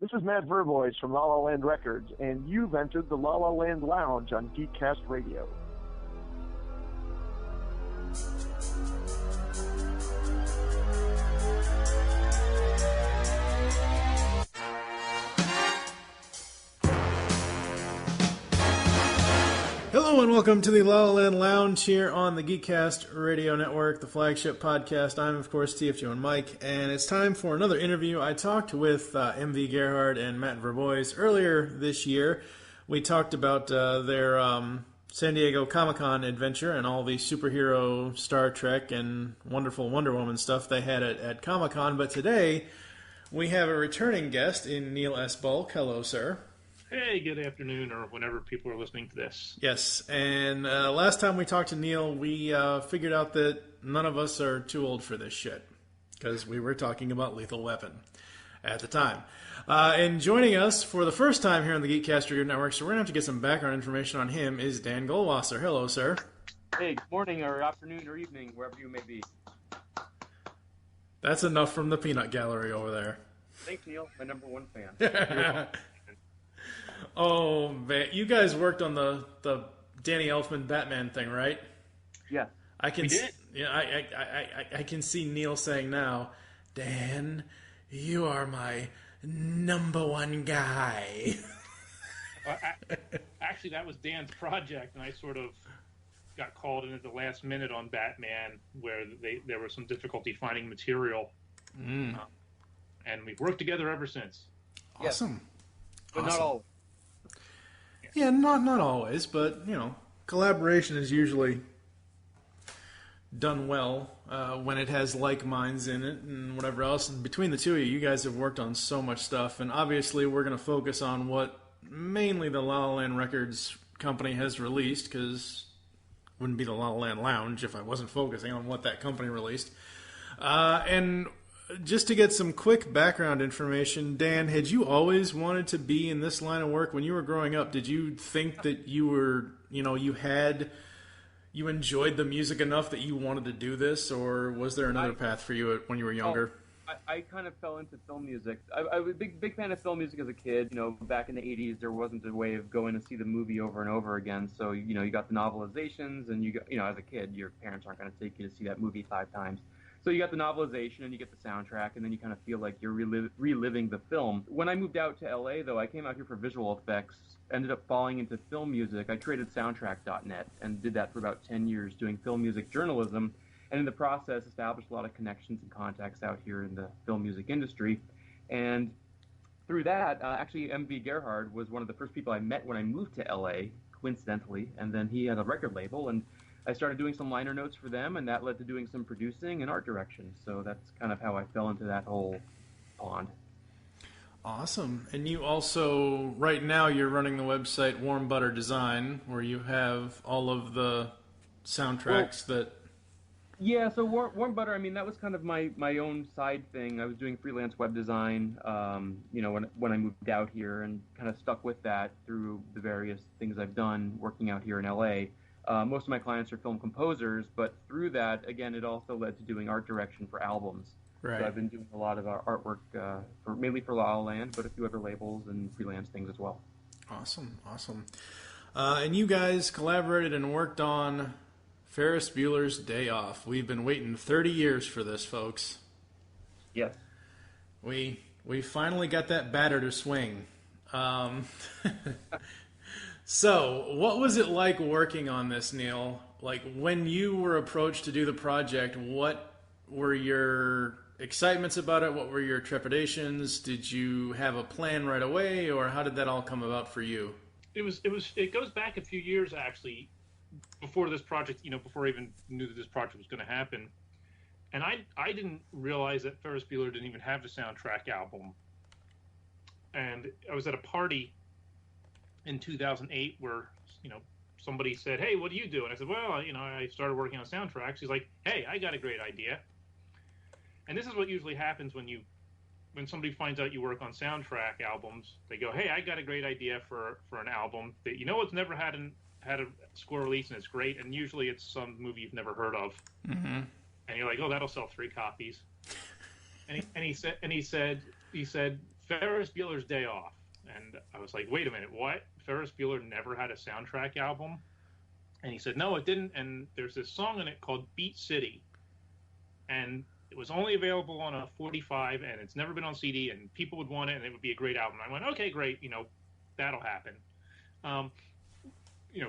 This is Matt Vervoice from La La Land Records, and you've entered the La La Land Lounge on Geekcast Radio. Hello and welcome to the La La Land Lounge here on the Geekcast Radio Network, the flagship podcast. I'm, of course, TF and Mike, and it's time for another interview. I talked with MV Gerhard and Matt Vervoice earlier this year. We talked about their San Diego Comic-Con adventure and all the superhero Star Trek and wonderful Wonder Woman stuff they had at Comic-Con. But today, we have a returning guest in Neil S. Bulk. Hello, sir. Hey, good afternoon, or whenever people are listening to this. Yes, and last time we talked to Neil, we figured out that none of us are too old for this shit, because we were talking about Lethal Weapon at the time. And joining us for the first time here on the Geekcast Radio Network, so we're going to have to get some background information on him, is Dan Goldwasser. Hello, sir. Hey, good morning, or afternoon, or evening, wherever you may be. That's enough from the peanut gallery over there. Thanks, Neil, my number one fan. Oh, man. You guys worked on the Danny Elfman Batman thing, right? Yeah. We did? Yeah, I can see Neil saying now, Dan, you are my number one guy. Actually, that was Dan's project, and I sort of got called in at the last minute on Batman, where there was some difficulty finding material. And we've worked together ever since. Awesome. But not all. Yeah, not always, but, collaboration is usually done well when it has like minds in it and whatever else. And between the two of you guys have worked on so much stuff, and obviously we're going to focus on what mainly the La La Land Records company has released, because it wouldn't be the La La Land Lounge if I wasn't focusing on what that company released. And just to get some quick background information, Dan, had you always wanted to be in this line of work when you were growing up? Did you think that you were, you enjoyed the music enough that you wanted to do this, or was there another path for you when you were younger? I kind of fell into film music. I was a big fan of film music as a kid. Back in the 80s, there wasn't a way of going to see the movie over and over again. So, you got the novelizations, and as a kid, your parents aren't going to take you to see that movie 5 times. So you got the novelization, and you get the soundtrack, and then you kind of feel like you're reliving the film. When I moved out to LA, though, I came out here for visual effects, ended up falling into film music. I created soundtrack.net and did that for about 10 years doing film music journalism, and in the process established a lot of connections and contacts out here in the film music industry. And through that, actually, MV Gerhard was one of the first people I met when I moved to LA, coincidentally, and then he had a record label, and I started doing some liner notes for them, and that led to doing some producing and art direction. So that's kind of how I fell into that whole pond. Awesome. And you also, right now, you're running the website Warm Butter Design, where you have all of the soundtracks that... Yeah, so Warm Butter, that was kind of my own side thing. I was doing freelance web design, when I moved out here, and kind of stuck with that through the various things I've done working out here in LA. Most of my clients are film composers, but through that, again, it also led to doing art direction for albums. Right. So I've been doing a lot of artwork mainly for La La Land, but a few other labels and freelance things as well. Awesome. And you guys collaborated and worked on Ferris Bueller's Day Off. We've been waiting 30 years for this, folks. Yes. We finally got that batter to swing. So, what was it like working on this, Neil? Like, when you were approached to do the project, what were your excitements about it? What were your trepidations? Did you have a plan right away, or how did that all come about for you? It goes back a few years, actually, before this project, before I even knew that this project was going to happen. And I didn't realize that Ferris Bueller didn't even have a soundtrack album. And I was at a party in 2008 where, somebody said, "Hey, what do you do?" And I said, "Well, I started working on soundtracks." He's like, "Hey, I got a great idea." And this is what usually happens when somebody finds out you work on soundtrack albums. They go, "Hey, I got a great idea for an album that it's never had a score release, and it's great." And usually it's some movie you've never heard of. Mm-hmm. And you're like, "Oh, that'll sell 3 copies." And he said Ferris Bueller's Day Off. And I was like, wait a minute, what? Ferris Bueller never had a soundtrack album? And he said, no, it didn't. And there's this song in it called Beat City. And it was only available on a 45, and it's never been on CD, and people would want it, and it would be a great album. I went, okay, great, that'll happen,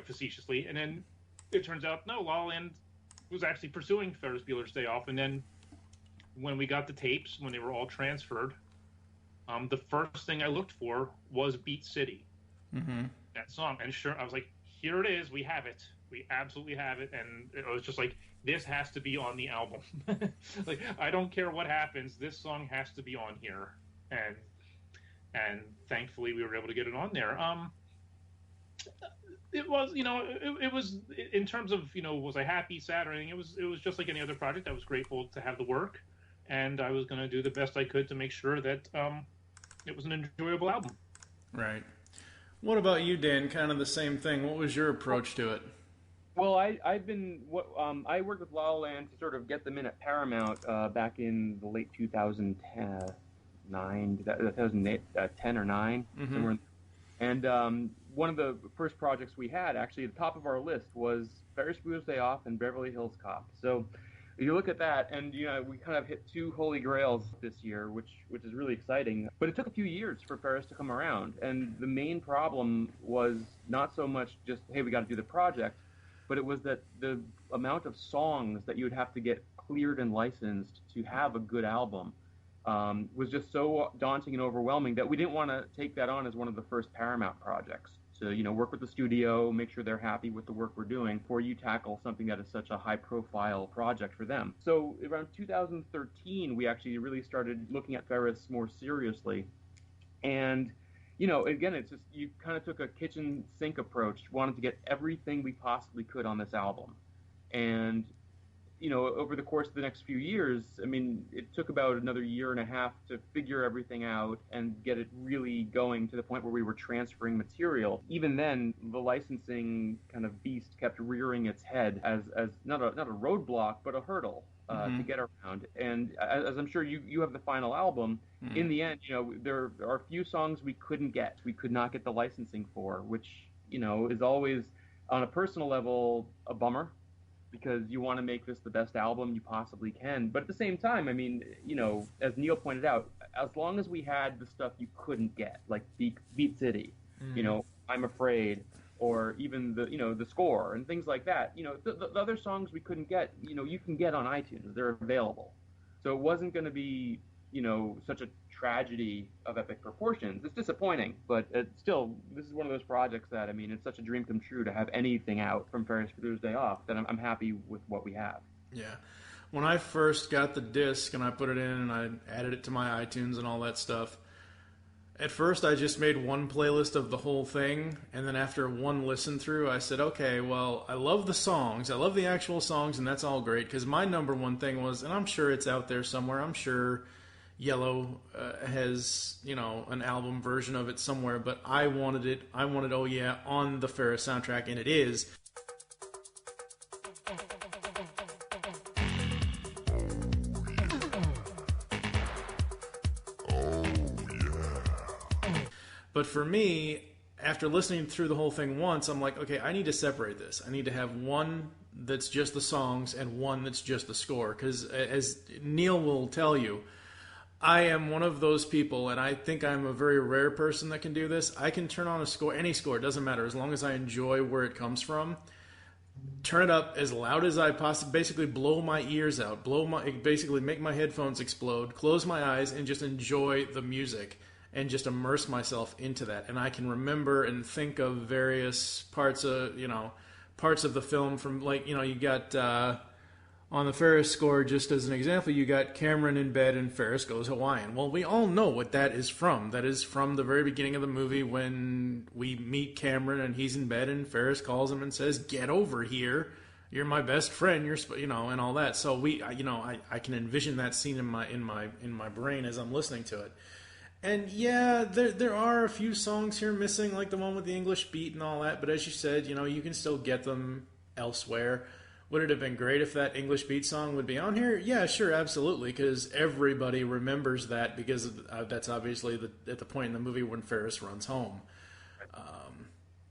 facetiously. And then it turns out, no, La La Land was actually pursuing Ferris Bueller's Day Off. And then when we got the tapes, when they were all transferred, the first thing I looked for was Beat City, that song. And sure, I was like, here it is, we have it. We absolutely have it. And it was just like, this has to be on the album. Like, I don't care what happens, this song has to be on here. And thankfully we were able to get it on there. It was, it was, in terms of, was I happy, sad, or anything, it was just like any other project. I was grateful to have the work, and I was going to do the best I could to make sure that it was an enjoyable album. Right. What about you, Dan? Kind of the same thing. What was your approach to it? Well, I worked with La La Land to sort of get them in at Paramount back in the late 2010 or 9, somewhere. And one of the first projects we had, actually, at the top of our list was Ferris Bueller's Day Off and Beverly Hills Cop. So you look at that, and we kind of hit two holy grails this year, which is really exciting. But it took a few years for Ferris to come around, and the main problem was not so much just, hey, we got to do the project, but it was that the amount of songs that you would have to get cleared and licensed to have a good album was just so daunting and overwhelming that we didn't want to take that on as one of the first Paramount projects. To work with the studio, make sure they're happy with the work we're doing before you tackle something that is such a high-profile project for them. So around 2013, we actually really started looking at Ferris more seriously. And again, it's just, you kind of took a kitchen sink approach, wanted to get everything we possibly could on this album. And, over the course of the next few years, it took about another year and a half to figure everything out and get it really going to the point where we were transferring material. Even then, the licensing kind of beast kept rearing its head as not a roadblock, but a hurdle to get around. And as I'm sure you have the final album, in the end, there are a few songs we couldn't get. We could not get the licensing for, which, is always, on a personal level, a bummer, because you want to make this the best album you possibly can. But at the same time, as Neil pointed out, as long as we had the stuff you couldn't get, like Beat City, I'm Afraid, or even the score and things like that, the other songs we couldn't get, you can get on iTunes. They're available. So it wasn't going to be, such a tragedy of epic proportions. It's disappointing, but it's still, this is one of those projects that, it's such a dream come true to have anything out from Ferris Bueller's Day Off that I'm happy with what we have. Yeah. When I first got the disc and I put it in and I added it to my iTunes and all that stuff, at first I just made one playlist of the whole thing, and then after one listen through, I said, okay, well, I love the songs. I love the actual songs, and that's all great, because my number one thing was, and I'm sure it's out there somewhere, I'm sure Yellow has, an album version of it somewhere, but I wanted, oh yeah, on the Ferris soundtrack, and it is. But for me, after listening through the whole thing once, I'm like, okay, I need to separate this. I need to have one that's just the songs and one that's just the score, because as Neil will tell you, I am one of those people, and I think I'm a very rare person that can do this. I can turn on a score, any score, it doesn't matter, as long as I enjoy where it comes from. Turn it up as loud as I possibly, basically blow my ears out, basically make my headphones explode, close my eyes, and just enjoy the music, and just immerse myself into that. And I can remember and think of various parts of the film from, you got... on the Ferris score, just as an example, you got Cameron in bed and Ferris goes Hawaiian. Well, we all know what that is from. That is from the very beginning of the movie when we meet Cameron and he's in bed and Ferris calls him and says, "Get over here. You're my best friend." And all that. So I can envision that scene in my brain as I'm listening to it. And yeah, there are a few songs here missing, like the one with the English beat and all that. But as you said, you can still get them elsewhere. Would it have been great if that English Beat song would be on here? Yeah, sure, absolutely, because everybody remembers that because that's obviously at the point in the movie when Ferris runs home.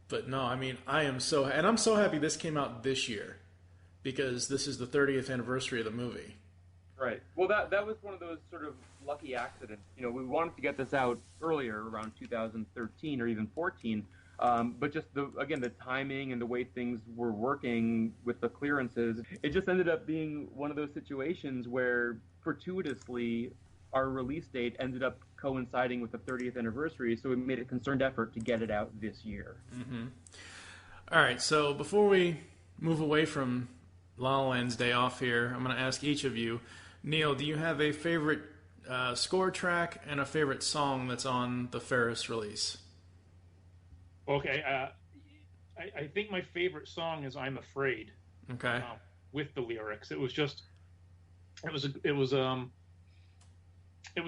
But no, I mean, I'm so happy this came out this year because this is the 30th anniversary of the movie. Right. Well, that was one of those sort of lucky accidents. You know, we wanted to get this out earlier, around 2013 or even 14, but just the timing and the way things were working with the clearances, it just ended up being one of those situations where fortuitously our release date ended up coinciding with the 30th anniversary, so we made a concerted effort to get it out this year. Mm-hmm. All right, so before we move away from La La Land's Day Off here, I'm going to ask each of you, Neil, do you have a favorite score track and a favorite song that's on the Ferris release? Okay, I think my favorite song is "I'm Afraid." Okay. With the lyrics, it was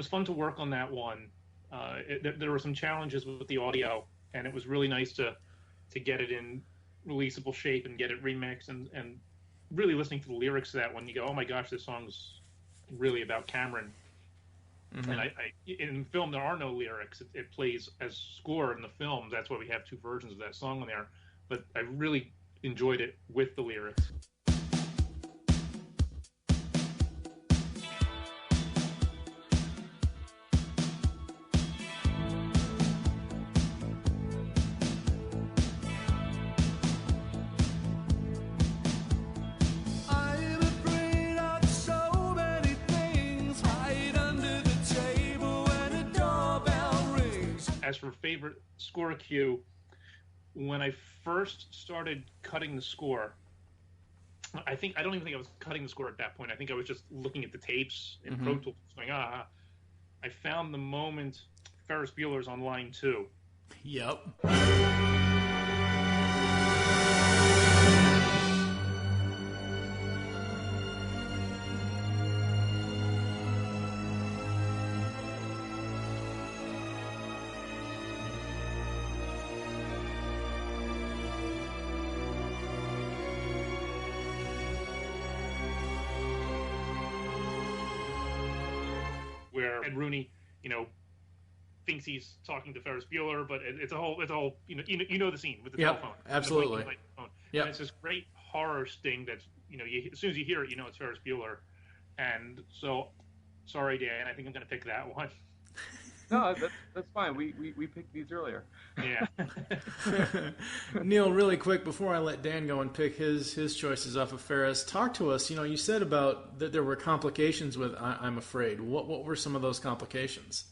fun to work on that one. There were some challenges with the audio, and it was really nice to get it in releasable shape and get it remixed, and really listening to the lyrics to that one, you go, oh my gosh, this song's really about Cameron. Mm-hmm. And in film, there are no lyrics. It plays as score in the film. That's why we have two versions of that song on there. But I really enjoyed it with the lyrics. As for favorite score cue, when I first started cutting the score, I don't even think I was cutting the score at that point. I think I was just looking at the tapes in Pro Tools, going, I found the moment Ferris Bueller's on line 2. Yep. Where Ed Rooney, thinks he's talking to Ferris Bueller, but it's a whole, you know the scene with the telephone. Absolutely. Yeah, it's this great horror sting that's, as soon as you hear it, it's Ferris Bueller. And so, sorry, Dan, I think I'm going to pick that one. No, that's fine. We picked these earlier. Yeah. Neil, really quick, before I let Dan go and pick his choices off of Ferris, talk to us. You said about that there were complications with I'm Afraid. What were some of those complications?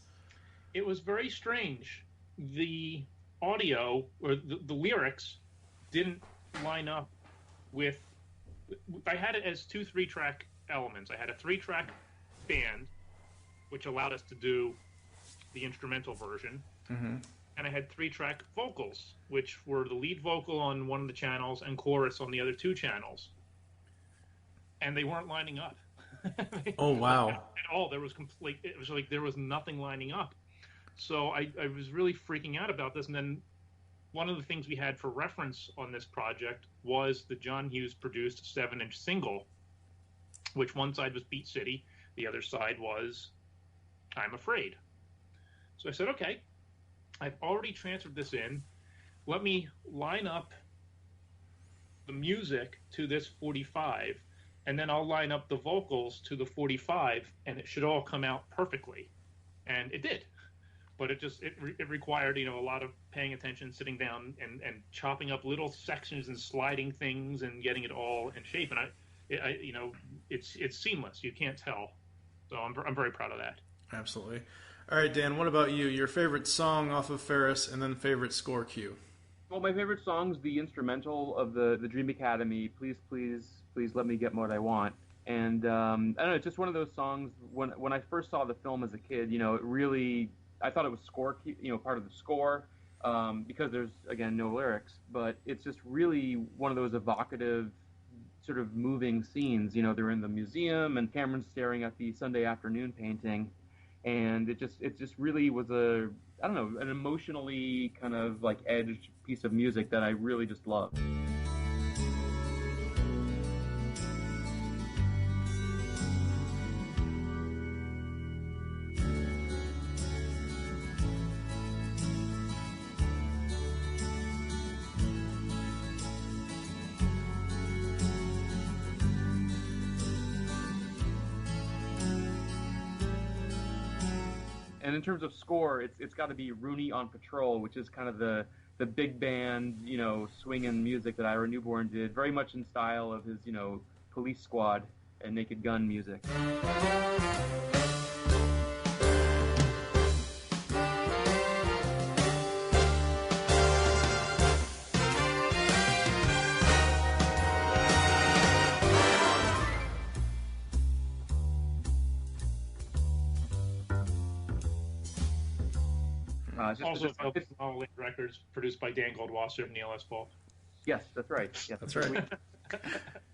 It was very strange. The audio, or the lyrics, didn't line up with... I had it as 2 3-track elements. I had a 3-track band, which allowed us to do the instrumental version, and I had 3-track vocals, which were the lead vocal on one of the channels and chorus on the other 2 channels, and they weren't lining up. Oh wow! At all, there was it was like there was nothing lining up. So I was really freaking out about this, and then one of the things we had for reference on this project was the John Hughes produced 7-inch single, which one side was Beat City, the other side was I'm Afraid. So I said, okay, I've already transferred this in. Let me line up the music to this 45, and then I'll line up the vocals to the 45, and it should all come out perfectly. And it did. But it required, a lot of paying attention, sitting down and chopping up little sections and sliding things and getting it all in shape. And it's seamless. You can't tell. So I'm very proud of that. Absolutely. All right, Dan, what about you? Your favorite song off of Ferris and then favorite score cue? Well, my favorite song's the instrumental of the Dream Academy, Please, Please, Please Let Me Get What I Want. And I don't know, it's just one of those songs, when I first saw the film as a kid, it really, I thought it was score, part of the score, because there's, again, no lyrics, but it's just really one of those evocative, sort of moving scenes. They're in the museum and Cameron's staring at the Sunday afternoon painting. And it just really was an emotionally kind of like edged piece of music that I really just loved. And in terms of score, it's got to be Rooney on Patrol, which is kind of the big band, swinging music that Ira Newborn did, very much in style of his, Police Squad and Naked Gun music. Also, records produced by Dan Goldwasser and Neil S. Falk. Yes, that's right. Yes, that's right.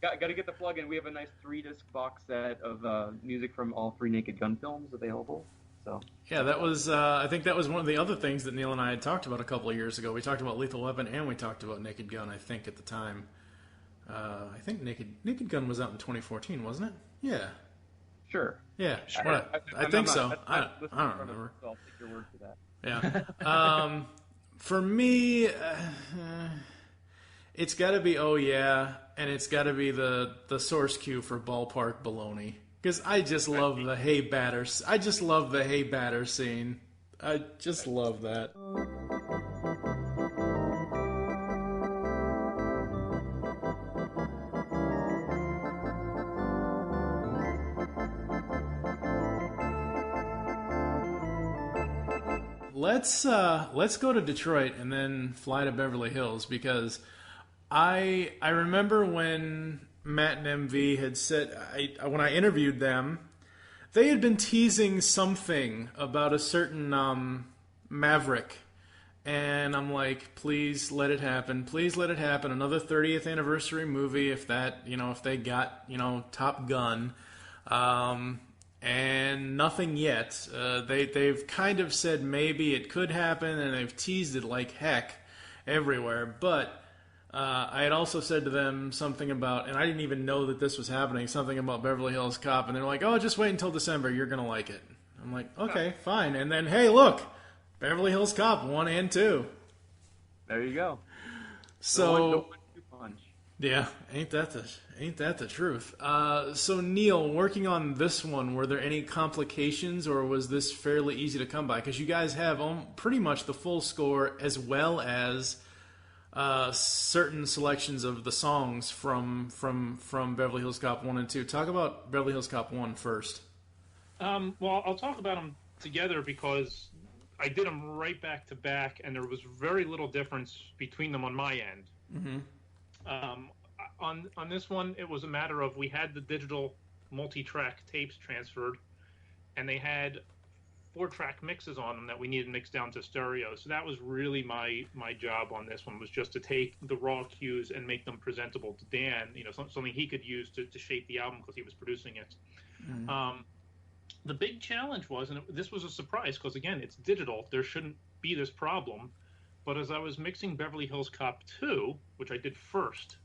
Got to get the plug in. We have a nice 3-disc box set of music from all 3 Naked Gun films available. So yeah, that was. I think that was one of the other things that Neil and I had talked about a couple of years ago. We talked about Lethal Weapon and we talked about Naked Gun. I think at the time, I think Naked Gun was out in 2014, wasn't it? Yeah. Sure. Yeah. I think so. I don't remember. So I'll take your word for that. Yeah. For me, it's got to be Oh Yeah, and it's got to be the source cue for Ballpark Baloney, because I just love the Hey Batter. I just love the Hey Batter scene. I just love that. Let's go to Detroit and then fly to Beverly Hills, because I remember when Matt and MV had said, when I interviewed them, they had been teasing something about a certain Maverick, and I'm like, please let it happen, another 30th anniversary movie, if they got Top Gun. And nothing yet. They've kind of said maybe it could happen, and they've teased it like heck everywhere. But I had also said to them something about, and I didn't even know that this was happening, something about Beverly Hills Cop, and they're like, oh, just wait until December, you're going to like it. I'm like, okay, fine. And then, hey, look, Beverly Hills Cop 1 and 2. There you go. So, the 1-2 punch. Yeah, ain't that the truth? So Neil, working on this one, were there any complications, or was this fairly easy to come by? Because you guys have pretty much the full score, as well as certain selections of the songs from Beverly Hills Cop 1 and 2. Talk about Beverly Hills Cop 1 first. Well, I'll talk about them together because I did them right back to back, and there was very little difference between them on my end. Mm-hmm. On this one, it was a matter of we had the digital multi-track tapes transferred, and they had 4-track mixes on them that we needed mixed down to stereo. So that was really my job on this one, was just to take the raw cues and make them presentable to Dan. Something he could use to shape the album because he was producing it. Mm-hmm. The big challenge was, and this was a surprise because again, it's digital. There shouldn't be this problem. But as I was mixing Beverly Hills Cop 2, which I did first,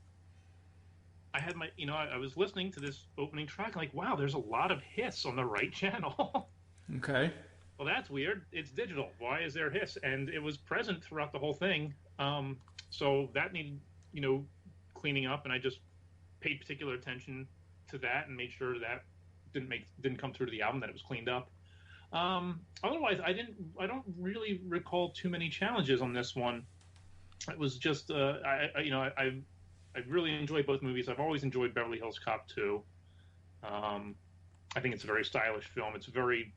I had I was listening to this opening track, like, wow, there's a lot of hiss on the right channel. Okay. Well, that's weird. It's digital. Why is there hiss? And it was present throughout the whole thing. So that needed, cleaning up, and I just paid particular attention to that and made sure that didn't come through to the album, that it was cleaned up. Otherwise, I don't really recall too many challenges on this one. It was just, I really enjoyed both movies. I've always enjoyed Beverly Hills Cop 2. I think it's a very stylish film. It's a very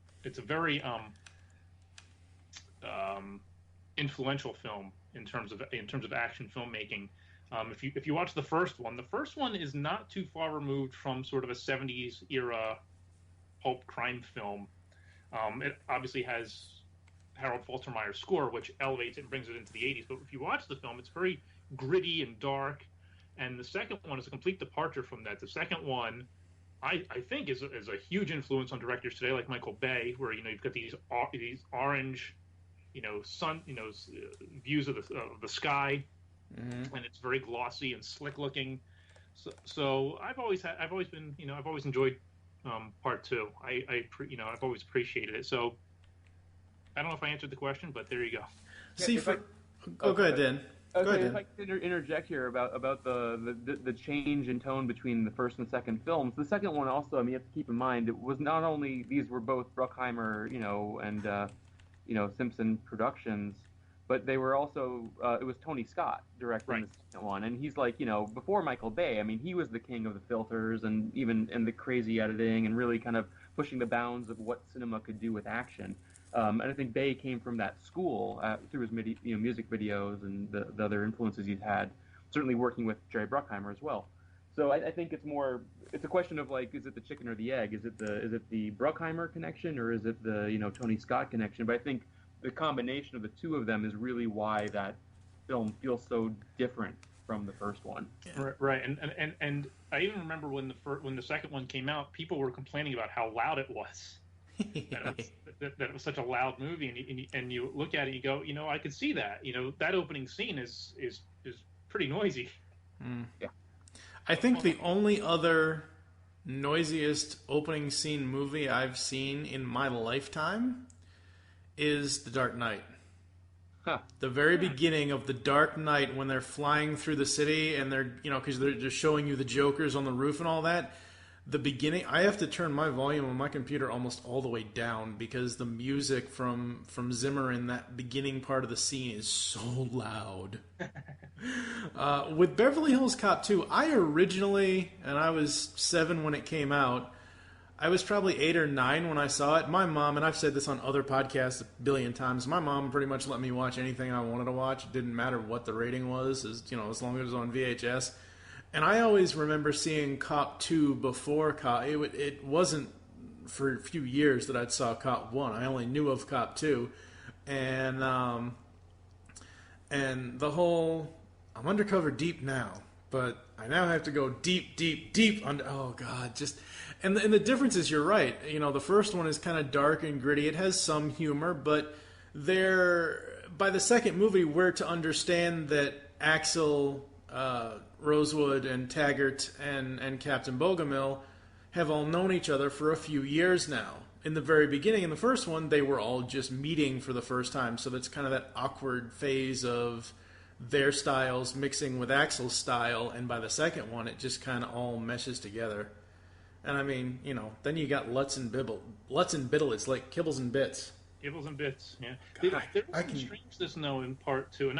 influential film in terms of action filmmaking. If you watch the first one is not too far removed from sort of a 70s era pulp crime film. It obviously has Harold Faltermeyer's score, which elevates it and brings it into the 80s. But if you watch the film, it's very gritty and dark. And the second one is a complete departure from that. The second one, I think, is a huge influence on directors today, like Michael Bay, where you've got these orange, sun, views of the sky, mm-hmm. and it's very glossy and slick looking. So I've always enjoyed part 2. I've always appreciated it. So I don't know if I answered the question, but there you go. See, go ahead, Dan. Okay, if I could interject here about the change in tone between the first and second films. The second one also, you have to keep in mind, it was not only, these were both Bruckheimer, and Simpson Productions, but they were also it was Tony Scott directing the second one, and he's like, before Michael Bay, I mean, he was the king of the filters and the crazy editing and really kind of pushing the bounds of what cinema could do with action. And I think Bay came from that school through his music videos and the other influences he's had, certainly working with Jerry Bruckheimer as well. So I think it's a question of like, is it the chicken or the egg? Is it the Bruckheimer connection or is it the Tony Scott connection? But I think the combination of the two of them is really why that film feels so different from the first one. Yeah. Right, and I even remember when the second one came out, people were complaining about how loud it was. that it was such a loud movie, and you look at it, and you go, I could see that. That opening scene is pretty noisy. Mm. Yeah, I think the only other noisiest opening scene movie I've seen in my lifetime is The Dark Knight. Huh. The very beginning of The Dark Knight, when they're flying through the city and they're, because they're just showing you the Jokers on the roof and all that. The beginning, I have to turn my volume on my computer almost all the way down because the music from Zimmer in that beginning part of the scene is so loud. With Beverly Hills Cop 2, I originally, and I was 7 when it came out, I was probably 8 or 9 when I saw it. My mom, and I've said this on other podcasts a billion times, my mom pretty much let me watch anything I wanted to watch. It didn't matter what the rating was, as long as it was on VHS. And I always remember seeing Cop 2 before Cop. It wasn't for a few years that I saw Cop 1. I only knew of Cop 2. And the whole, I'm undercover deep now, but I now have to go deep, deep, deep under. Oh God, just and the difference is, you're right. The first one is kind of dark and gritty. It has some humor, but by the second movie, we're to understand that Axel, Rosewood, and Taggart, and Captain Bogomil have all known each other for a few years now. In the very beginning, in the first one, they were all just meeting for the first time, so that's kind of that awkward phase of their styles mixing with Axel's style, and by the second one, it just kind of all meshes together. And I mean, then you got Lutz and Biddle. It's like Kibbles and Bits. Kibbles and Bits, yeah. There was some strangeness though in part 2, and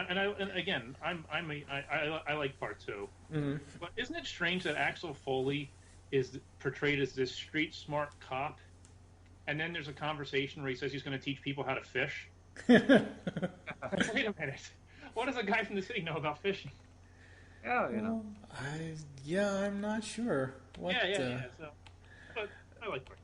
again, I like part 2. Mm-hmm. But isn't it strange that Axel Foley is portrayed as this street smart cop, and then there's a conversation where he says he's going to teach people how to fish? Wait a minute. What does a guy from the city know about fishing? Yeah, I'm not sure. Yeah. So, but I like part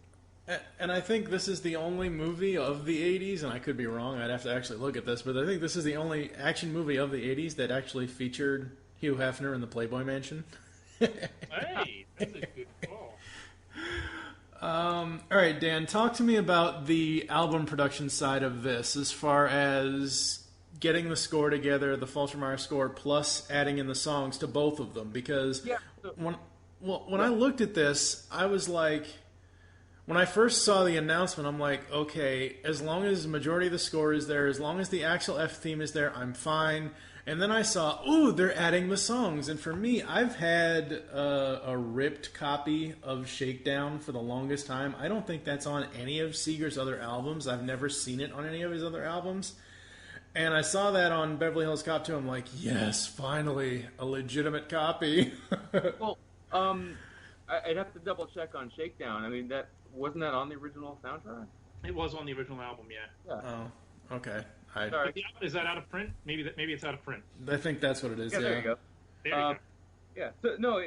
2. And I think this is the only movie of the 80s, and I could be wrong, I'd have to actually look at this, but I think this is the only action movie of the 80s that actually featured Hugh Hefner in the Playboy Mansion. Hey, that's a good call. All right, Dan, talk to me about the album production side of this, as far as getting the score together, the Faltermeyer score, plus adding in the songs to both of them. Because when I looked at this, I was like, when I first saw the announcement, I'm like, okay, as long as the majority of the score is there, as long as the Axel F theme is there, I'm fine. And then I saw, they're adding the songs. And for me, I've had a ripped copy of Shakedown for the longest time. I don't think that's on any of Seeger's other albums. I've never seen it on any of his other albums. And I saw that on Beverly Hills Cop 2. I'm like, yes, finally, a legitimate copy. Well, I'd have to double check on Shakedown. I mean, wasn't that on the original soundtrack? It was on the original album, yeah. Oh, okay. Sorry. Is that out of print? Maybe it's out of print. I think that's what it is. Yeah, there you go. There you go. Yeah. So no,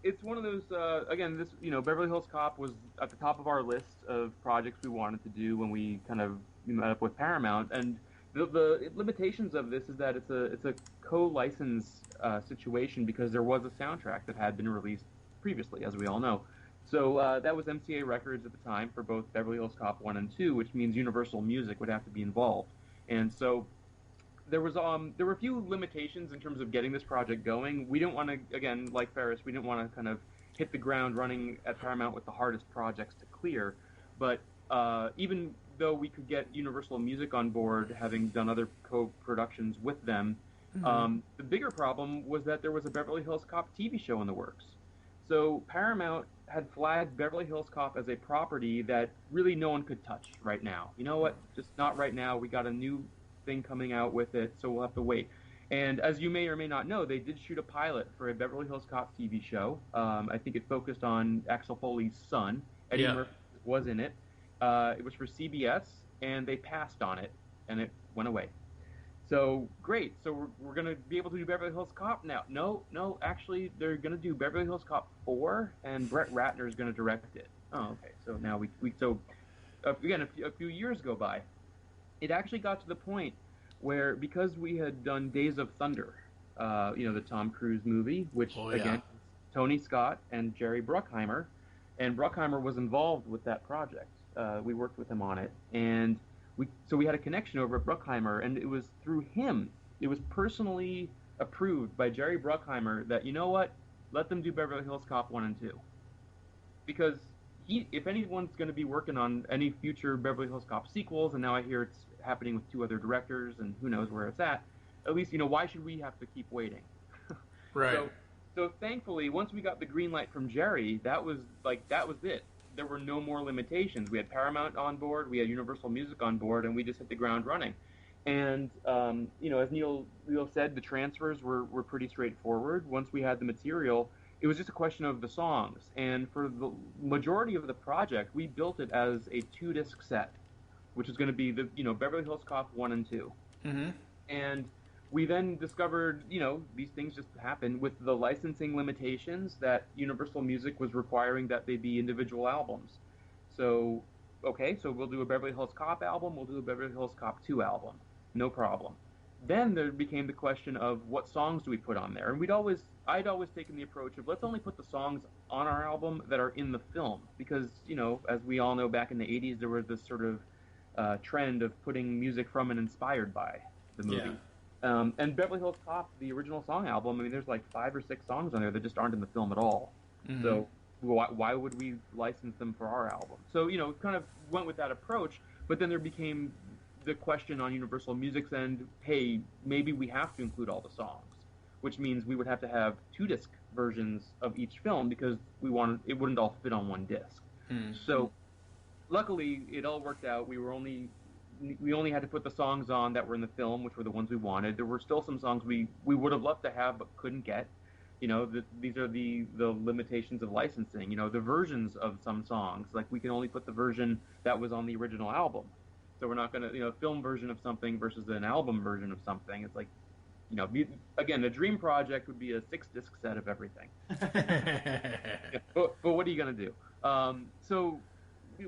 it's one of those. Again, this Beverly Hills Cop was at the top of our list of projects we wanted to do when we kind of met up with Paramount, and the limitations of this is that it's a co-license situation because there was a soundtrack that had been released previously, as we all know. So that was MCA Records at the time for both Beverly Hills Cop 1 and 2, which means Universal Music would have to be involved. And so there were a few limitations in terms of getting this project going. We didn't want to, again, like Ferris, we didn't want to kind of hit the ground running at Paramount with the hardest projects to clear. But even though we could get Universal Music on board, having done other co-productions with them, the bigger problem was that there was a Beverly Hills Cop TV show in the works. So Paramount had flagged Beverly Hills Cop as a property that really no one could touch right now. You know what? Just not right now. We got a new thing coming out with it, so we'll have to wait. And as you may or may not know, they did shoot a pilot for a Beverly Hills Cop TV show. I think it focused on Axel Foley's son. Eddie Murphy was in it. It was for CBS, and they passed on it, and it went away. So, great. So we're going to be able to do Beverly Hills Cop now. No, actually, they're going to do Beverly Hills Cop 4, and Brett Ratner is going to direct it. Oh, okay. So now again, a few years go by. It actually got to the point where, because we had done Days of Thunder, the Tom Cruise movie, which, again, Tony Scott and Jerry Bruckheimer, and Bruckheimer was involved with that project. We worked with him on it, and we had a connection over at Bruckheimer, and it was through him. It was personally approved by Jerry Bruckheimer that, you know what, let them do Beverly Hills Cop 1 and 2. Because if anyone's going to be working on any future Beverly Hills Cop sequels, and now I hear it's happening with 2 other directors, and who knows where it's at least, why should we have to keep waiting? Right. So thankfully, once we got the green light from Jerry, that was it. There were no more limitations. We had Paramount on board, we had Universal Music on board, and we just hit the ground running. And, as Neil said, the transfers were pretty straightforward. Once we had the material, it was just a question of the songs. And for the majority of the project, we built it as a 2-disc set, which is going to be the, Beverly Hills Cop 1 and 2. Mm-hmm. And we then discovered, these things just happen with the licensing limitations that Universal Music was requiring that they be individual albums. So, okay, so we'll do a Beverly Hills Cop album, we'll do a Beverly Hills Cop 2 album. No problem. Then there became the question of what songs do we put on there? And I'd always taken the approach of let's only put the songs on our album that are in the film. Because, as we all know, back in the 80s, there was this sort of trend of putting music from and inspired by the movie. Yeah. And Beverly Hills Cop, the original song album, there's like 5 or 6 songs on there that just aren't in the film at all. Mm-hmm. So why would we license them for our album? So, kind of went with that approach, but then there became the question on Universal Music's end, hey, maybe we have to include all the songs, which means we would have to have 2-disc versions of each film because it wouldn't all fit on 1 disc. Mm-hmm. So luckily, it all worked out. We only had to put the songs on that were in the film, which were the ones we wanted. There were still some songs we would have loved to have but couldn't get. These are the limitations of licensing. The versions of some songs, like we can only put the version that was on the original album. So we're not going to, film version of something versus an album version of something. It's like, again, a dream project would be a 6-disc set of everything. but what are you going to do? So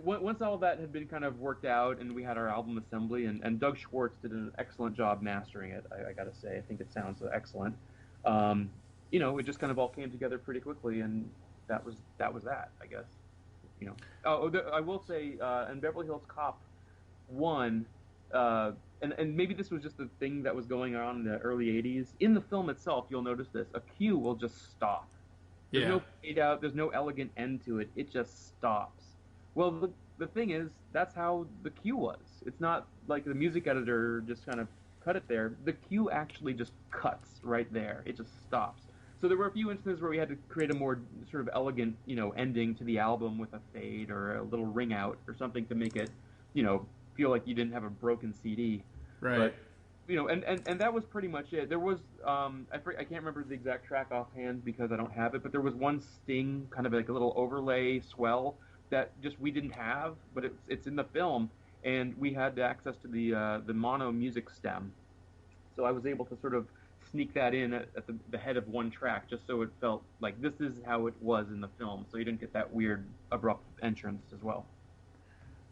once all that had been kind of worked out and we had our album assembly, and Doug Schwartz did an excellent job mastering it, I got to say. I think it sounds excellent. It just kind of all came together pretty quickly, and that was that, I guess. I will say, in Beverly Hills Cop 1, and maybe this was just the thing that was going on in the early 80s, in the film itself, you'll notice this, a cue will just stop. There's no fade out, there's no elegant end to it, it just stops. Well, the thing is, that's how the cue was. It's not like the music editor just kind of cut it there. The cue actually just cuts right there. It just stops. So there were a few instances where we had to create a more sort of elegant, ending to the album with a fade or a little ring out or something to make it, feel like you didn't have a broken CD. Right. But, and that was pretty much it. There was, I can't remember the exact track offhand because I don't have it, but there was one sting, kind of like a little overlay swell that just we didn't have, but it's in the film, and we had access to the mono music stem. So I was able to sort of sneak that in at the head of one track, just so it felt like this is how it was in the film, so you didn't get that weird, abrupt entrance as well.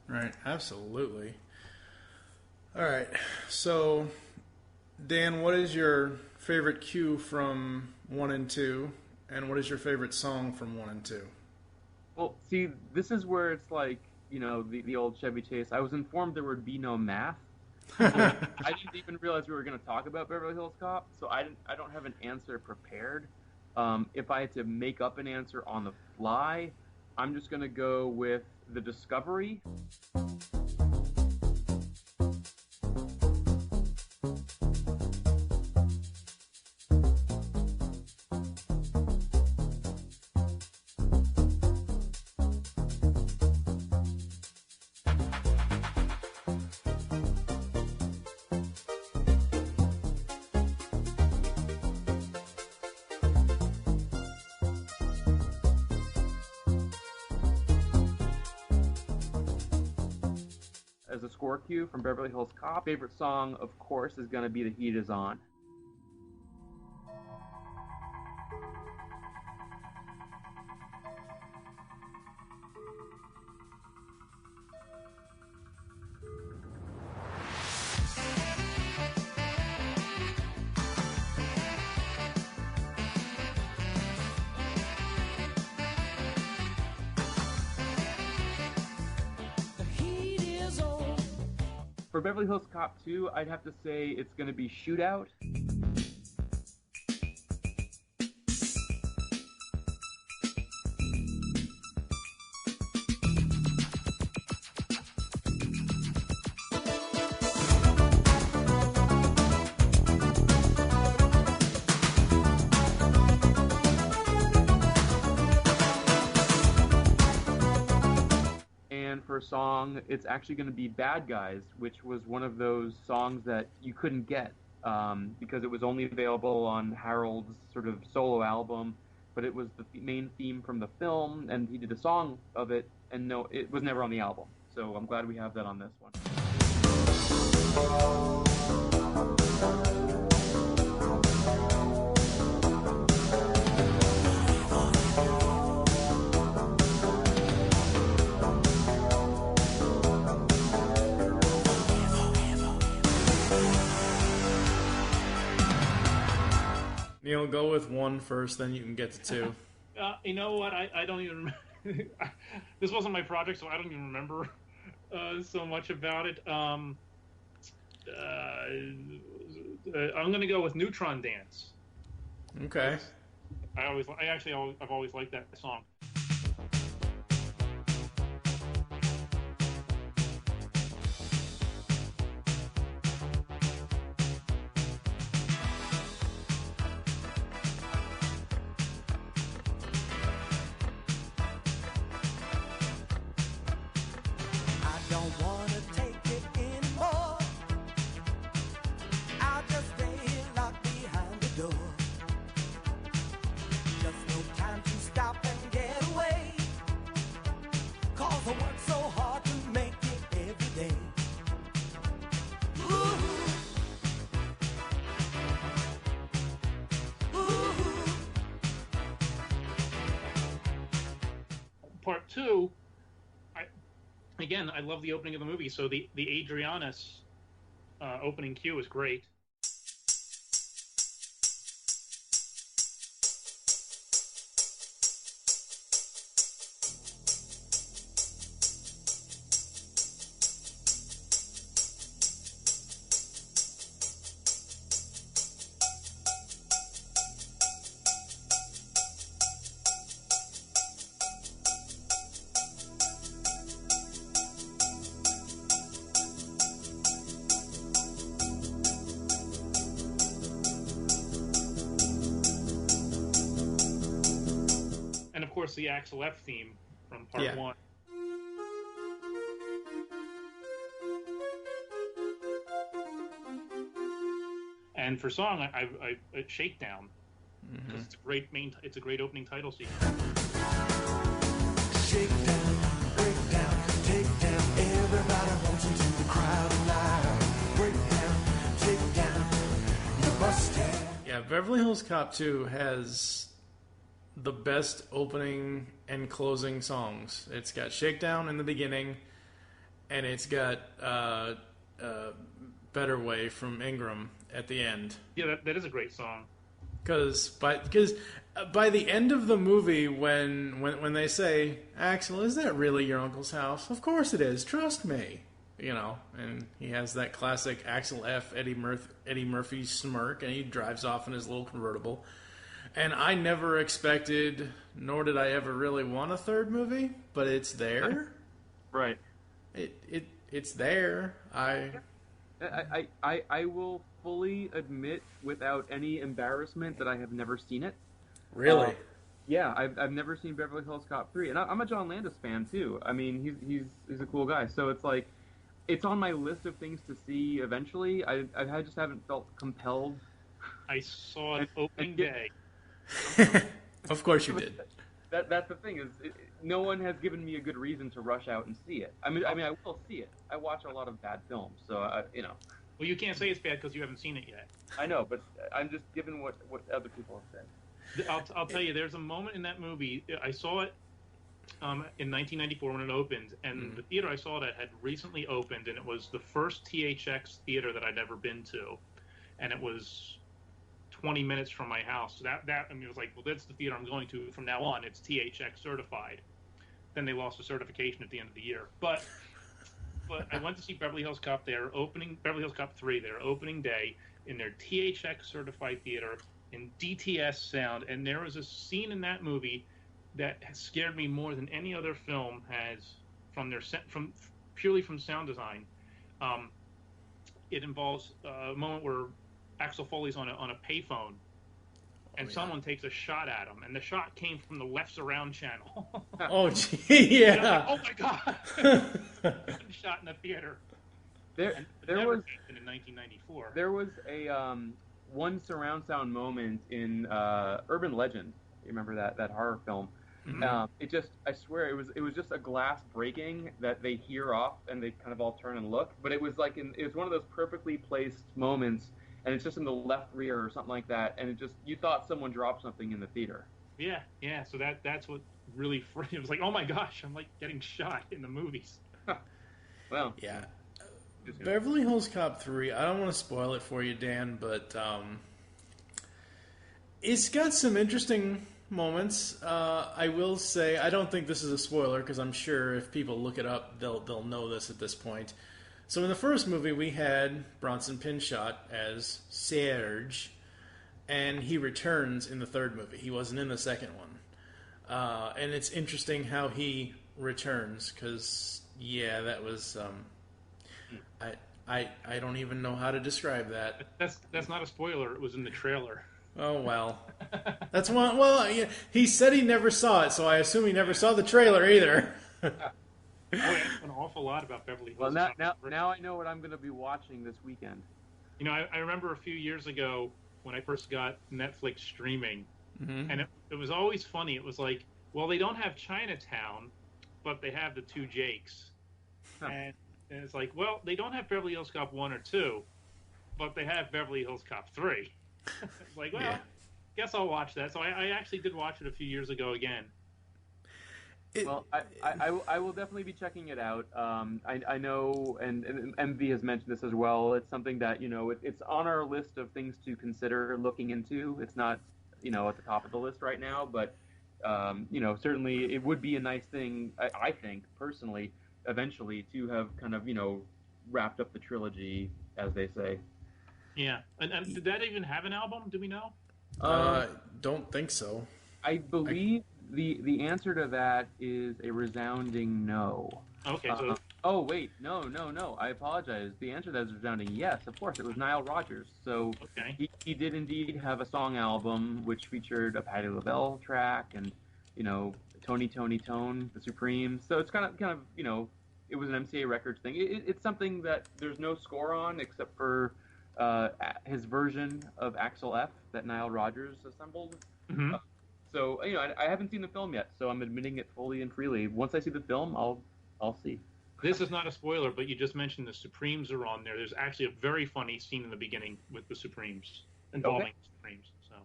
Right, absolutely. All right, so Dan, what is your favorite cue from 1 and 2, and what is your favorite song from 1 and 2? Well, see, this is where it's like, the old Chevy Chase. I was informed there would be no math. I didn't even realize we were going to talk about Beverly Hills Cop, so I don't have an answer prepared. If I had to make up an answer on the fly, I'm just going to go with The Discovery. as a score cue from Beverly Hills Cop. Favorite song, of course, is going to be The Heat Is On. For Beverly Hills Cop 2, I'd have to say it's going to be Shootout. For a song, it's actually going to be Bad Guys, which was one of those songs that you couldn't get because it was only available on Harold's sort of solo album, but it was the main theme from the film, and he did a song of it, and no, it was never on the album. So I'm glad we have that on this one. Neil, go with one first, then you can get to two. You know what? I don't even remember. This wasn't my project, so I don't even remember so much about it. I'm going to go with Neutron Dance. Okay. I've always liked that song. Part two, I love the opening of the movie. So the Adrianus opening cue is great. And of course, the Axel F theme from part one. And for song, I Shakedown. Mm-hmm. It's a great opening title sequence. Shake down, break down, take down. Everybody wants into the crowd alive. Break down, take down. You're busted. Yeah, Beverly Hills Cop 2 has the best opening and closing songs. It's got Shakedown in the beginning, and it's got Better Way from Ingram at the end. Yeah, that is a great song. Because by the end of the movie, when they say, Axel, is that really your uncle's house? Of course it is. Trust me. You know, and he has that classic Axel F. Eddie Murphy smirk, and he drives off in his little convertible. And I never expected, nor did I ever really want a third movie, but it's there. Right. It's there. I will fully admit, without any embarrassment, that I have never seen it. Really? Yeah, I've never seen Beverly Hills Cop 3, and I'm a John Landis fan too. I mean, he's a cool guy. So it's like, it's on my list of things to see eventually. I just haven't felt compelled. I saw it opening day. Of course you did. that's the thing is, no one has given me a good reason to rush out and see it. I mean, I will see it. I watch a lot of bad films, so you know. Well, you can't say it's bad because you haven't seen it yet. I know, but I'm just giving what other people have said. I'll tell you, there's a moment in that movie. I saw it in 1994 when it opened, and the theater I saw it at had recently opened, and it was the first THX theater that I'd ever been to, and it was 20 minutes from my house. So that I mean, it was like, well, that's the theater I'm going to from now on. It's THX certified. Then they lost the certification at the end of the year, but I went to see Beverly Hills Cop there, Beverly Hills Cop 3 there, opening day, in their THX certified theater in DTS sound, and there was a scene in that movie that has scared me more than any other film has purely from sound design. It involves a moment where Axel Foley's on a payphone, and someone takes a shot at him, and the shot came from the left surround channel. Oh, gee, yeah. Like, oh my God! Shot in the theater. There was in 1994. There was a one surround sound moment in Urban Legend. You remember that horror film? Mm-hmm. I swear, it was just a glass breaking that they hear off, and they kind of all turn and look. But it was like it was one of those perfectly placed moments. And it's just in the left rear or something like that, and you thought someone dropped something in the theater. Yeah. So that's what really freaked. It was like, oh my gosh, I'm like getting shot in the movies. Well, yeah. Beverly Hills Cop 3. I don't want to spoil it for you, Dan, but it's got some interesting moments. I will say, I don't think this is a spoiler because I'm sure if people look it up, they'll know this at this point. So in the first movie, we had Bronson Pinchot as Serge, and he returns in the third movie. He wasn't in the second one. And it's interesting how he returns, because, yeah, that was... I don't even know how to describe that. That's not a spoiler. It was in the trailer. Oh, well. That's one... Well, yeah, he said he never saw it, so I assume he never saw the trailer either. I know an awful lot about Beverly Hills. Well, now I know what I'm going to be watching this weekend. You know, I remember a few years ago when I first got Netflix streaming, and it was always funny. It was like, well, they don't have Chinatown, but they have the two Jakes. And it's like, well, they don't have Beverly Hills Cop 1 or 2, but they have Beverly Hills Cop 3. It's like, well, guess I'll watch that. So I actually did watch it a few years ago again. Well, I will definitely be checking it out. I know, and MV has mentioned this as well. It's something that, you know, it's on our list of things to consider looking into. It's not, you know, at the top of the list right now, but, you know, certainly it would be a nice thing, I think, personally, eventually, to have kind of, you know, wrapped up the trilogy, as they say. Yeah. And did that even have an album? Do we know? Don't think so. I believe... The answer to that is a resounding no. Okay, so... Oh, wait, no. I apologize. The answer to that is resounding yes, of course. It was Nile Rodgers. So he did indeed have a song album which featured a Patti LaBelle track and, you know, Tony Tone, The Supremes. So it's kind of, you know, it was an MCA Records thing. It's something that there's no score on except for his version of Axel F that Nile Rodgers assembled. Mm-hmm. So, you know, I haven't seen the film yet, so I'm admitting it fully and freely. Once I see the film, I'll see. This is not a spoiler, but you just mentioned the Supremes are on there. There's actually a very funny scene in the beginning with the Supremes, involving the Supremes. So,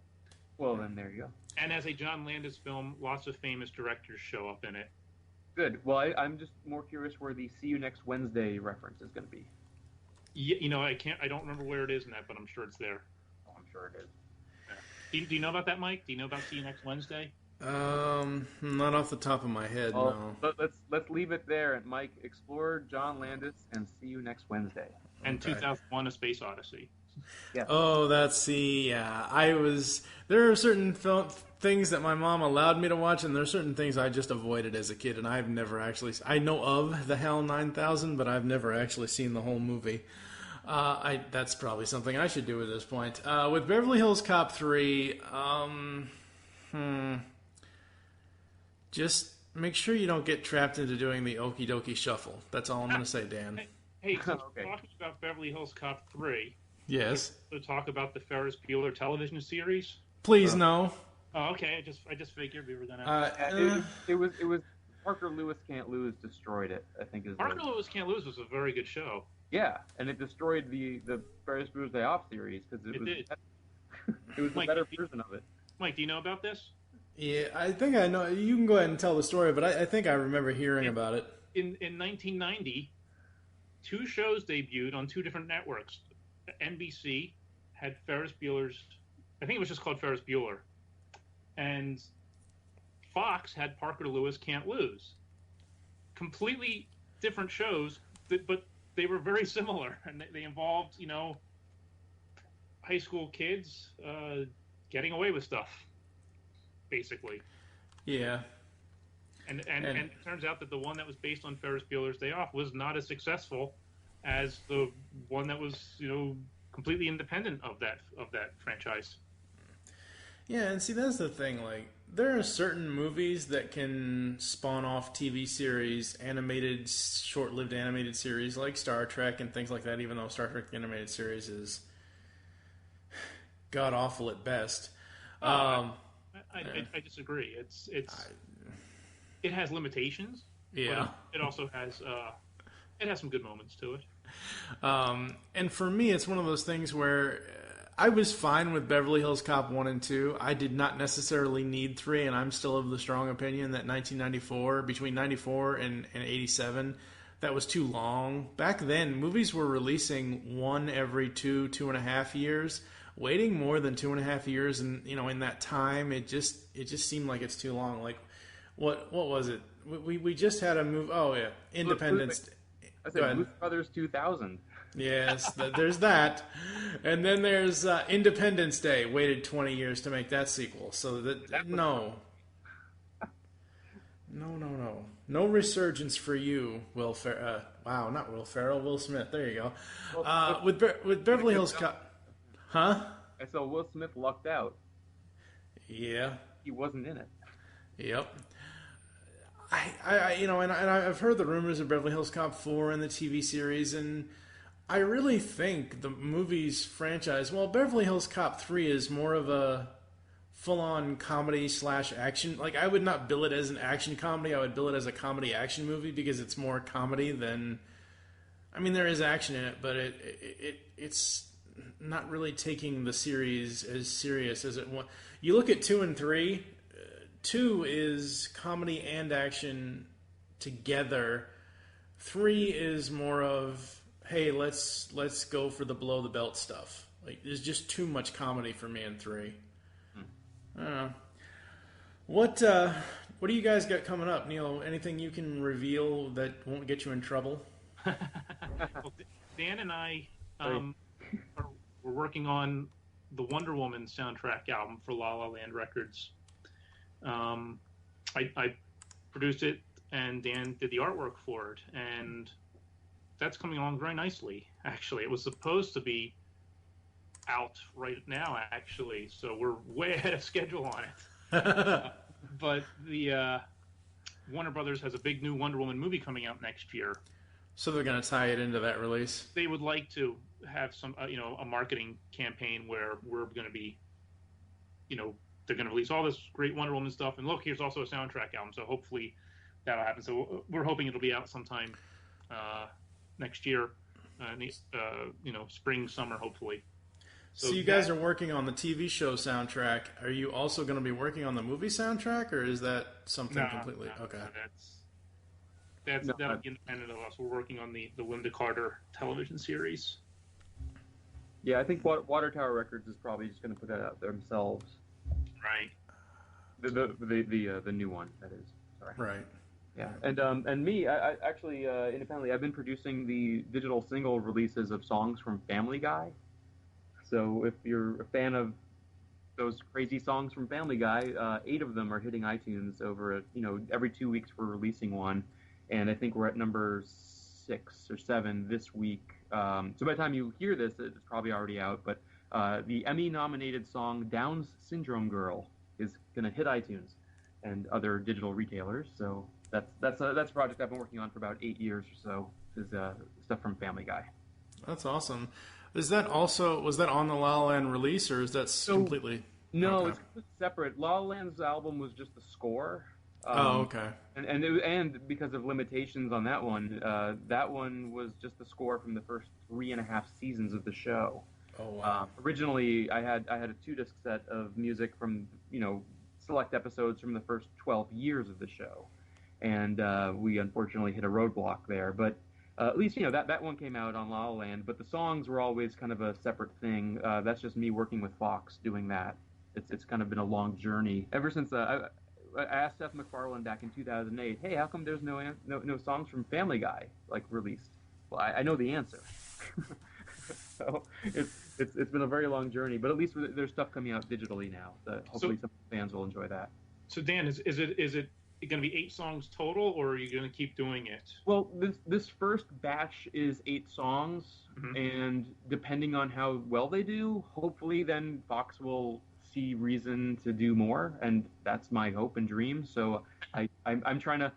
well, then there you go. And as a John Landis film, lots of famous directors show up in it. Good. Well, I'm just more curious where the "See You Next Wednesday" reference is going to be. Yeah, you know, I don't remember where it is in that, but I'm sure it's there. Oh, I'm sure it is. Do you know about that, Mike? Do you know about See You Next Wednesday? Not off the top of my head, no. But let's leave it there. Mike, explore John Landis and See You Next Wednesday. And 2001: A Space Odyssey. Yeah. Oh, there are certain things that my mom allowed me to watch, and there are certain things I just avoided as a kid, and I've never actually... I know of the HAL 9000, but I've never actually seen the whole movie. That's probably something I should do at this point. With Beverly Hills Cop 3, just make sure you don't get trapped into doing the okie dokie shuffle. That's all I'm going to say, Dan. Hey, so talking about Beverly Hills Cop 3. Yes. To talk about the Ferris Bueller television series. Please, no. Oh, okay. I just figured we were gonna. It was Parker Lewis Can't Lose destroyed it. I think is Parker Lewis Can't Lose was a very good show. Yeah, and it destroyed the Ferris Bueller's Day Off series because it was it was Mike, a better version of it. Mike, do you know about this? Yeah, I think I know. You can go ahead and tell the story, but I think I remember hearing about it. In 1990, two shows debuted on two different networks. NBC had Ferris Bueller's, I think it was just called Ferris Bueller, and Fox had Parker Lewis Can't Lose. Completely different shows, but they were very similar, and they involved, high school kids getting away with stuff, basically. Yeah. And it turns out that the one that was based on Ferris Bueller's Day Off was not as successful as the one that was, completely independent of that franchise. Yeah, and see, that's the thing. Like, there are certain movies that can spawn off TV series, animated, short-lived animated series like Star Trek and things like that, even though Star Trek the animated series is god-awful at best. I disagree. It has limitations. Yeah. But it also has some good moments to it. And for me, it's one of those things where I was fine with Beverly Hills Cop 1 and 2. I did not necessarily need 3, and I'm still of the strong opinion that 1994, between 94 and 87, that was too long. Back then, movies were releasing one every 2.5 years. Waiting more than 2.5 years, and in that time, it just seemed like it's too long. Like, what was it? We just had a movie. Oh yeah, Independence. I said Blues Brothers 2000. Yes, there's that, and then there's Independence Day. Waited 20 years to make that sequel. So no resurgence for you, Will Ferrell. Wow, not Will Ferrell, Will Smith. There you go. With Beverly Hills Cop. Huh? I saw Will Smith lucked out. Yeah. He wasn't in it. Yep. I've heard the rumors of Beverly Hills Cop 4 and the TV series, and I really think the movie's franchise, well, Beverly Hills Cop 3 is more of a full-on comedy/action. Like, I would not bill it as an action comedy. I would bill it as a comedy-action movie because it's more comedy than... I mean, there is action in it, but it's not really taking the series as serious as it was. You look at 2 and 3. 2 is comedy and action together. 3 is more of, hey, let's go for the below the belt stuff. Like, there's just too much comedy for me in 3. I don't know. What do you guys got coming up, Neil? Anything you can reveal that won't get you in trouble? Well, Dan and I we're working on the Wonder Woman soundtrack album for La La Land Records. I produced it, and Dan did the artwork for it, and that's coming along very nicely, actually. It was supposed to be out right now, actually, so we're way ahead of schedule on it. But the Warner Brothers has a big new Wonder Woman movie coming out next year. So they're going to tie it into that release? They would like to have some, a marketing campaign where we're going to be, they're going to release all this great Wonder Woman stuff. And look, here's also a soundtrack album. So hopefully that'll happen. So we're hoping it'll be out sometime next year, spring, summer, hopefully. So you guys are working on the TV show soundtrack. Are you also going to be working on the movie soundtrack, or is that something completely... Okay. That'll be independent of us. We're working on the Linda Carter television series. Yeah, I think Water Tower Records is probably just going to put that out themselves. Right. The new one, that is. Sorry. Right. Yeah, and me, I actually independently, I've been producing the digital single releases of songs from Family Guy. So if you're a fan of those crazy songs from Family Guy, 8 of them are hitting iTunes over, every 2 weeks we're releasing one. And I think we're at number 6 or 7 this week. So by the time you hear this, it's probably already out. But the Emmy-nominated song "Down's Syndrome Girl" is going to hit iTunes and other digital retailers. So that's a project I've been working on for about 8 years or so. Is stuff from Family Guy. That's awesome. Was that on the La La Land release, or is that completely? No, Okay. it's completely separate. La La Land's album was just the score. Okay. And because of limitations on that one was just the score from the first 3.5 seasons of the show. Oh wow. Originally, I had a 2-disc set of music from select episodes from the first 12 years of the show, and we unfortunately hit a roadblock there. But at least that one came out on La La Land. But the songs were always kind of a separate thing. That's just me working with Fox doing that. It's kind of been a long journey ever since I asked Seth MacFarlane back in 2008, hey, how come there's no songs from Family Guy released? Well, I know the answer. So it's been a very long journey, but at least there's stuff coming out digitally now. Hopefully some fans will enjoy that. So Dan, is it going to be 8 songs total, or are you going to keep doing it? Well, this first batch is 8 songs, and depending on how well they do, hopefully then Fox will see reason to do more, and that's my hope and dream. So I'm trying to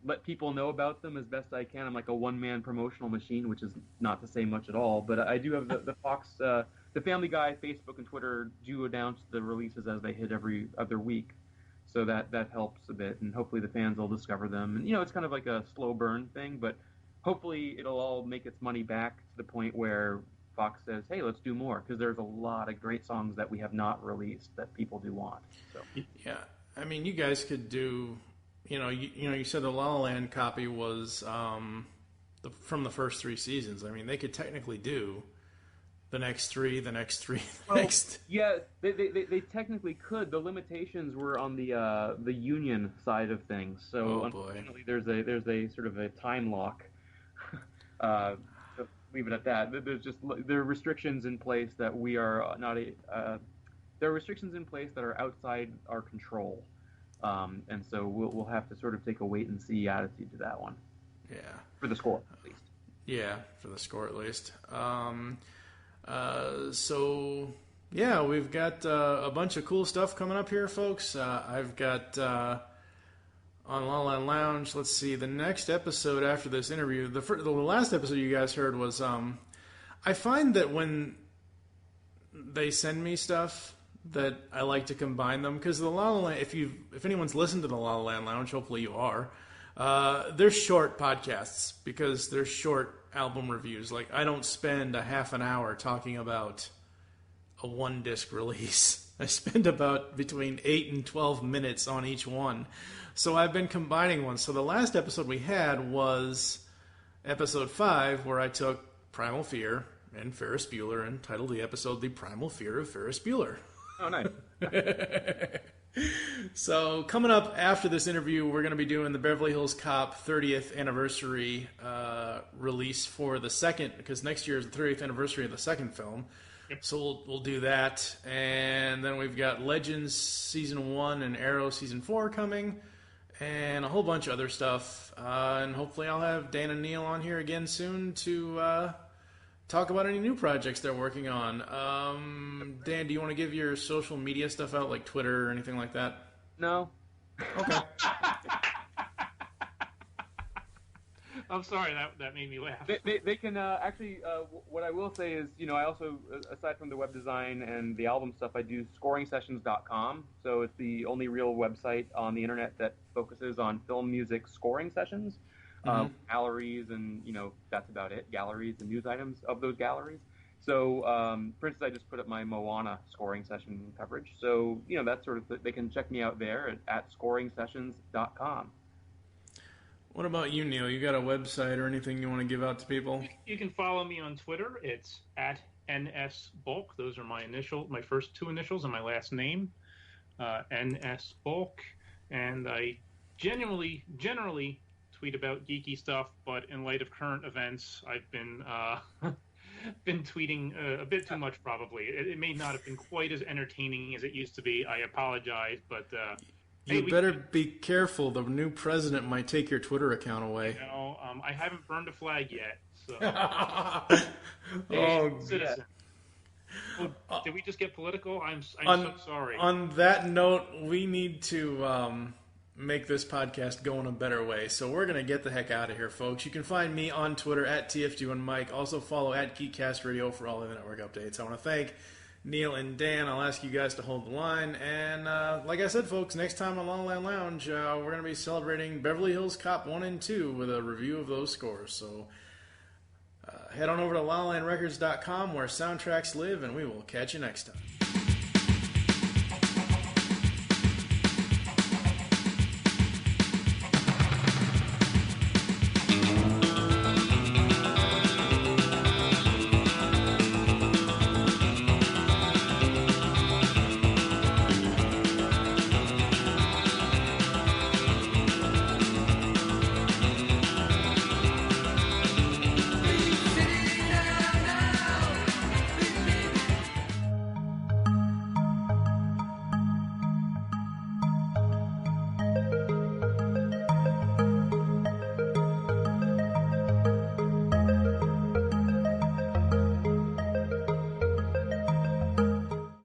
let people know about them as best I can. I'm like a one-man promotional machine, which is not to say much at all, but I do have the Fox, the Family Guy, Facebook, and Twitter do announce the releases as they hit every other week. So that helps a bit, and hopefully the fans will discover them. And it's kind of like a slow burn thing, but hopefully it'll all make its money back to the point where Fox says, "Hey, let's do more," because there's a lot of great songs that we have not released that people do want. So yeah, I mean, you guys could do. You said the La La Land copy was from the first 3 seasons. I mean, they could technically do the next 3, the next 3, next. Yeah, they technically could. The limitations were on the union side of things. So unfortunately, there's a sort of a time lock. So leave it at that. There are restrictions in place that we are not there are restrictions in place that are outside our control. And so we'll have to sort of take a wait and see attitude to that one. Yeah. For the score, at least. Yeah, for the score at least. So yeah, we've got a bunch of cool stuff coming up here, folks. I've got on La La Land Lounge. Let's see, the next episode after this interview, the last episode you guys heard was I find that when they send me stuff, that I like to combine them, because the La La Land, if anyone's listened to the La La Land Lounge, hopefully you are, they're short podcasts because they're short album reviews. Like, I don't spend a half an hour talking about a 1-disc release. I spend about between 8 and 12 minutes on each one. So I've been combining ones. So the last episode we had was episode 5, where I took Primal Fear and Ferris Bueller and titled the episode The Primal Fear of Ferris Bueller. Oh, nice. So coming up after this interview, we're going to be doing the Beverly Hills Cop 30th anniversary release for the second, because next year is the 30th anniversary of the second film. Yep. So we'll do that. And then we've got Legends Season 1 and Arrow Season 4 coming, and a whole bunch of other stuff. And hopefully I'll have Dan and Neil on here again soon to talk about any new projects they're working on. Dan, do you want to give your social media stuff out, like Twitter or anything like that? No. Okay. I'm sorry, that made me laugh. They can actually. What I will say is, I also, aside from the web design and the album stuff, I do scoringsessions.com. So it's the only real website on the internet that focuses on film music scoring sessions. Galleries, and that's about it. Galleries and news items of those galleries. So, for instance, I just put up my Moana scoring session coverage. So, that's sort of they can check me out there at scoringsessions.com. What about you, Neil? You got a website or anything you want to give out to people? You can follow me on Twitter. It's at NSBulk. Those are my first 2 initials and my last name, NSBulk. And I generally tweet about geeky stuff, but in light of current events, I've been been tweeting a bit too much, probably. It may not have been quite as entertaining as it used to be. I apologize, but you better be careful. The new president might take your Twitter account away. I haven't burned a flag yet, so. Citizen. Well, did we just get political? I'm so sorry. On that note, we need to make this podcast go in a better way. So we're going to get the heck out of here, folks. You can find me on Twitter at TFG1Mike. Also follow at Geekcast Radio for all of the network updates. I want to thank Neil and Dan. I'll ask you guys to hold the line. And like I said, folks, next time on La La Land Lounge, we're going to be celebrating Beverly Hills Cop 1 and 2 with a review of those scores. So head on over to LaLaLandRecords.com where soundtracks live, and we will catch you next time.